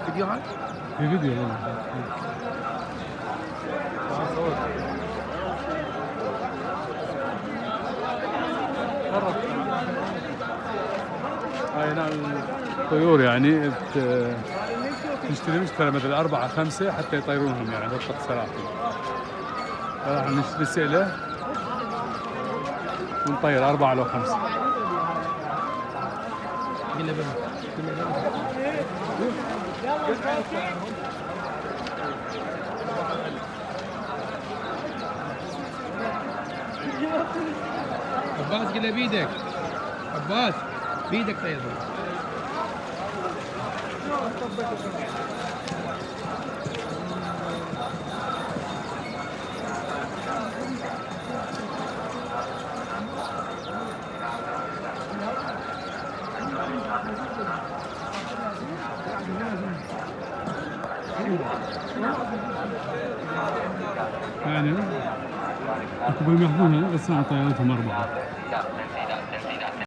فيديو هاي؟ في فيديو والله. هاي هنا الطيور يعني تشتري مثل 4 5 حتى يطيرونهم يعني خطة سلاحف. راح نسأله ونطير 4 أو 5. عباس قلها بيدك. عباس بيدك طيب. يعني يحبون ياخذونها بس مع طيارتهم 4.